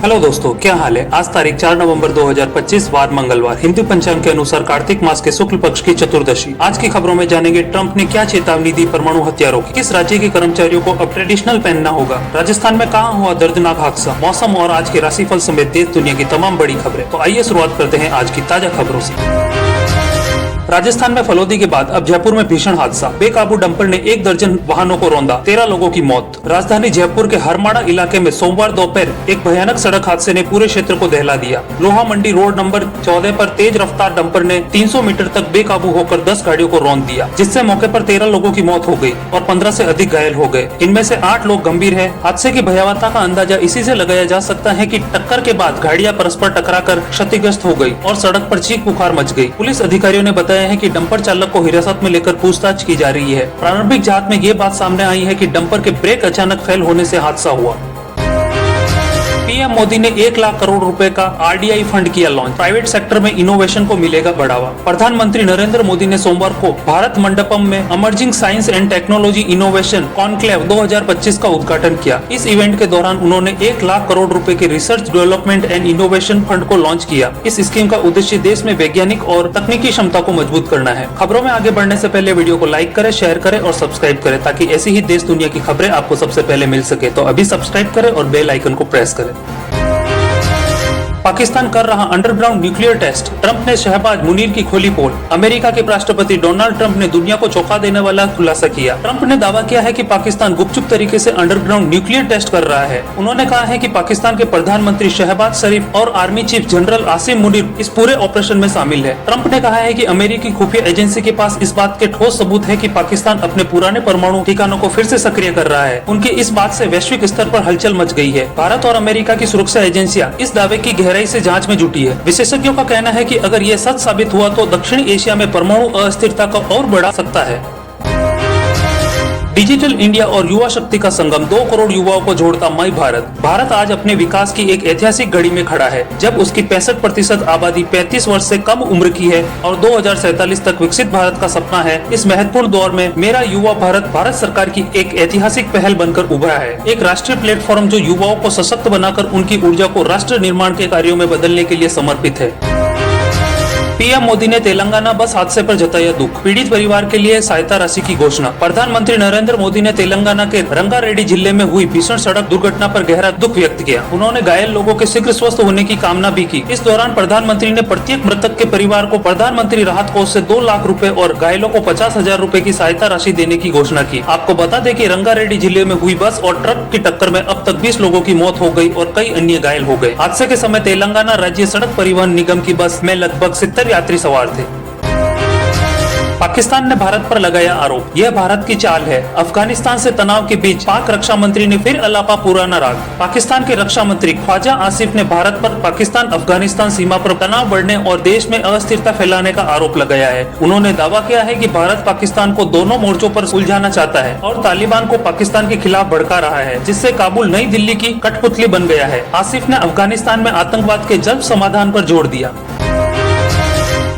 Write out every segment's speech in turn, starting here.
Hello दोस्तों, क्या हाल है। आज तारीख 4 नवंबर 2025 वार मंगलवार, हिंदू पंचांग के अनुसार कार्तिक मास के शुक्ल पक्ष की चतुर्दशी। आज की खबरों में जानेंगे ट्रंप ने क्या चेतावनी दी परमाणु हथियारों की, किस राज्य के कर्मचारियों को अब ट्रेडिशनल पहनना होगा, राजस्थान में कहां हुआ दर्दनाक हादसा, मौसम और आज के राशिफल समेत देश दुनिया की तमाम बड़ी खबरें। तो आइए शुरुआत करते हैं आज की ताजा खबरों से। राजस्थान में फलोदी के बाद अब जयपुर में भीषण हादसा, बेकाबू डंपर ने 1 दर्जन वाहनों को रौंदा, 13 लोगों की मौत। राजधानी जयपुर के हरमाड़ा इलाके में सोमवार दोपहर एक भयानक सड़क हादसे ने पूरे क्षेत्र को दहला दिया। लोहा मंडी रोड नंबर 14 पर तेज रफ्तार डंपर ने 300 मीटर तक बेकाबू होकर 10 गाड़ियों को रौंद दिया, जिससे मौके पर 13 लोगों की मौत हो गई और 15 से अधिक घायल हो गए। इनमें से 8 लोग गंभीर है। हादसे की भयावहता का अंदाजा इसी से लगाया जा सकता है कि टक्कर के बाद गाड़ियां परस्पर टकराकर क्षतिग्रस्त हो गई और सड़क पर चीख पुकार मच गई। पुलिस अधिकारियों ने बताया है कि डंपर चालक को हिरासत में लेकर पूछताछ की जा रही है। प्रारंभिक जांच में ये बात सामने आई है कि डंपर के ब्रेक अचानक फेल होने से हादसा हुआ। पीएम मोदी ने 1 लाख करोड़ रुपए का आरडीआई फंड किया लॉन्च, प्राइवेट सेक्टर में इनोवेशन को मिलेगा बढ़ावा। प्रधानमंत्री नरेंद्र मोदी ने सोमवार को भारत मंडपम में emerging science and technology innovation conclave 2025 का उद्घाटन किया। इस इवेंट के दौरान उन्होंने 1 लाख करोड़ रुपए के research development and innovation fund को लॉन्च किया। इस स्कीम का उद्देश्य देश में वैज्ञानिक और तकनीकी क्षमता को मजबूत करना है। खबरों में आगे बढ़ने से पहले वीडियो को लाइक करें, शेयर करें और सब्सक्राइब करें ताकि ऐसी ही देश दुनिया की खबरें आपको सबसे पहले मिल सके। तो अभी सब्सक्राइब करें और बेल आइकन को प्रेस करें। पाकिस्तान कर रहा अंडरग्राउंड न्यूक्लियर टेस्ट, ट्रंप ने शहबाज मुनीर की खोली पोल। अमेरिका के राष्ट्रपति डोनाल्ड ट्रंप ने दुनिया को चौंका देने वाला खुलासा किया। ट्रंप ने दावा किया है कि पाकिस्तान गुपचुप तरीके से अंडरग्राउंड न्यूक्लियर टेस्ट कर रहा है। उन्होंने कहा है कि पाकिस्तान के प्रधानमंत्री शहबाज शरीफ और army chief general Asim Munir इस पूरे ऑपरेशन में शामिल है। ट्रंप ने कहा है कि अमेरिकी खुफिया एजेंसी के पास इस बात के ठोस सबूत है कि पाकिस्तान अपने पुराने परमाणु ठिकानों को फिर से सक्रिय कर रहा है। उनकी इस बात से वैश्विक स्तर पर हलचल मच गई है। भारत और अमेरिका की सुरक्षा एजेंसियां इस दावे की गहराई से जांच में जुटी है। विशेषज्ञों का कहना है कि अगर ये सच साबित हुआ तो दक्षिण एशिया में परमाणु अस्थिरता को और बढ़ा सकता है। डिजिटल इंडिया और युवा शक्ति का संगम 2 करोड़ युवाओं को जोड़ता माई भारत। भारत आज अपने विकास की एक ऐतिहासिक घड़ी में खड़ा है, जब उसकी 65% आबादी 35 वर्ष से कम उम्र की है और 2047 तक विकसित भारत का सपना है। इस महत्वपूर्ण दौर में मेरा युवा भारत भारत सरकार की एक ऐतिहासिक पहल बनकर उभरा है। एक राष्ट्रीय प्लेटफॉर्म जो युवाओं को सशक्त बनाकर उनकी ऊर्जा को राष्ट्र निर्माण के कार्यों में बदलने के लिए समर्पित है। पीएम मोदी ने तेलंगाना बस हादसे पर जताया दुख, पीड़ित परिवार के लिए सहायता राशि की घोषणा। प्रधानमंत्री नरेंद्र मोदी ने तेलंगाना के रंगारेड्डी जिले में हुई भीषण सड़क दुर्घटना पर गहरा दुख व्यक्त किया। उन्होंने घायल लोगों के शीघ्र स्वस्थ होने की कामना भी की। इस दौरान प्रधानमंत्री ने प्रत्येक मृतक के परिवार को प्रधानमंत्री राहत कोष से 2 लाख रुपए और घायलों को 50,000 रुपए की सहायता राशि देने की घोषणा की। आपको बता दें कि रंगारेड्डी जिले में हुई बस और ट्रक की टक्कर में अब तक 20 लोगों की मौत हो गई और कई अन्य घायल हो गए। हादसे के समय तेलंगाना राज्य सड़क परिवहन निगम की बस में लगभग 70 यात्री सवार थे। पाकिस्तान ने भारत पर लगाया आरोप, यह भारत की चाल है। अफगानिस्तान से तनाव के बीच पाक रक्षा मंत्री ने फिर अलापा पुराना राग। पाकिस्तान के रक्षा मंत्री ख्वाजा आसिफ ने भारत पर पाकिस्तान अफगानिस्तान सीमा पर तनाव बढ़ने और देश में अस्थिरता फैलाने का आरोप लगाया है। उन्होंने दावा किया है कि भारत पाकिस्तान को दोनों मोर्चों पर उलझाना चाहता है और तालिबान को पाकिस्तान के खिलाफ भड़का रहा है, जिससे काबुल नई दिल्ली की कठपुतली बन गया है। आसिफ ने अफगानिस्तान में आतंकवाद के जल्द समाधान पर जोर दिया।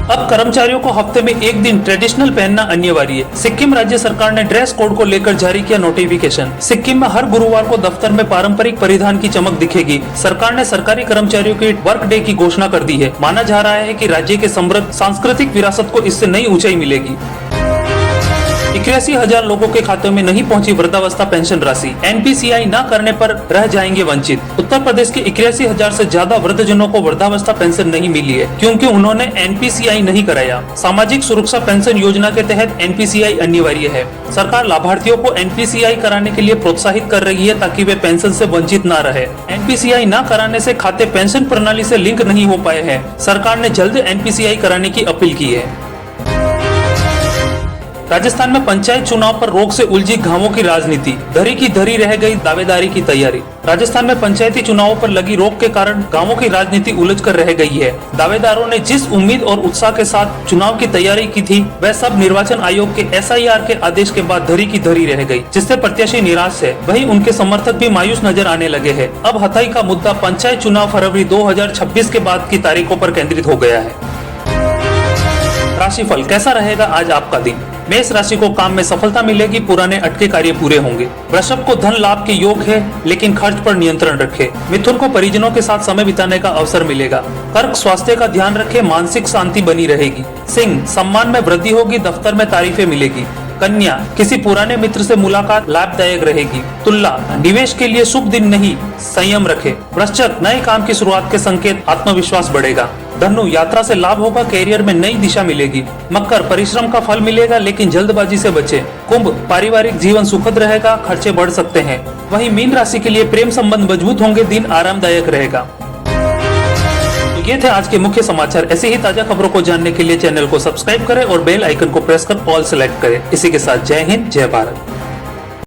अब कर्मचारियों को हफ्ते में 1 दिन ट्रेडिशनल पहनना अनिवार्य है। सिक्किम राज्य सरकार ने ड्रेस कोड को लेकर जारी किया नोटिफिकेशन। सिक्किम में हर गुरुवार को दफ्तर में पारंपरिक परिधान की चमक दिखेगी। सरकार ने सरकारी कर्मचारियों के वर्क डे की घोषणा कर दी है। माना जा रहा है कि राज्य के समृद्ध सांस्कृतिक विरासत को इससे नई ऊंचाई मिलेगी। 81,000 लोगों के खाते में नहीं पहुंची वृद्धावस्था पेंशन राशि, एनपीसीआई न करने पर रह जाएंगे वंचित। उत्तर प्रदेश के 81,000 से ज्यादा वृद्धजनों को वृद्धावस्था पेंशन नहीं मिली है क्योंकि उन्होंने एनपीसीआई नहीं कराया। सामाजिक सुरक्षा पेंशन योजना के तहत एनपीसीआई अनिवार्य है। सरकार लाभार्थियों को एनपीसीआई कराने के लिए प्रोत्साहित कर रही है ताकि वे पेंशन से वंचित न रहे। एनपीसीआई न कराने से खाते पेंशन प्रणाली से लिंक नहीं हो पाए हैं। सरकार ने जल्द एनपीसीआई कराने की अपील की है। राजस्थान में पंचायत चुनाव पर रोक से उलझी गांवों की राजनीति, धरी की धरी रह गई दावेदारी की तैयारी। राजस्थान में पंचायती चुनावों पर लगी रोक के कारण गांवों की राजनीति उलझ कर रह गई है। दावेदारों ने जिस उम्मीद और उत्साह के साथ चुनाव की तैयारी की थी, वह सब निर्वाचन आयोग के एसआईआर के आदेश के बाद धरी की धरी रह गई, जिससे प्रत्याशी निराश है। वहीं उनके समर्थक भी मायूस नजर आने लगे हैं। अब हथाई का मुद्दा पंचायत चुनाव फरवरी 2026 के बाद की तारीखों पर केंद्रित हो गया है। राशिफल, कैसा रहेगा आज आपका दिन। मेष राशि को काम में सफलता मिलेगी, पुराने अटके कार्य पूरे होंगे। वृषभ को धन लाभ के योग है, लेकिन खर्च पर नियंत्रण रखें। मिथुन को परिजनों के साथ समय बिताने का अवसर मिलेगा। कर्क स्वास्थ्य का ध्यान रखें, मानसिक शांति बनी रहेगी। सिंह सम्मान में वृद्धि होगी, दफ्तर में तारीफें मिलेगी। कन्या किसी पुराने मित्र से मुलाकात लाभदायक रहेगी। तुला निवेश के लिए शुभ दिन नहीं, संयम रखें। वृश्चिक नए काम की शुरुआत के संकेत, आत्मविश्वास बढ़ेगा। धनु यात्रा से लाभ होगा, कैरियर में नई दिशा मिलेगी। मकर परिश्रम का फल मिलेगा, लेकिन जल्दबाजी से बचें। कुंभ पारिवारिक जीवन सुखद रहेगा, खर्चे बढ़ सकते हैं। वहीं मीन राशि के लिए प्रेम संबंध मजबूत होंगे, दिन आरामदायक रहेगा। तो ये थे आज के मुख्य समाचार। ऐसे ही ताजा खबरों को जानने के लिए चैनल को सब्सक्राइब करें और बेल आइकन को प्रेस कर ऑल सेलेक्ट करें। इसी के साथ जय हिंद, जय भारत।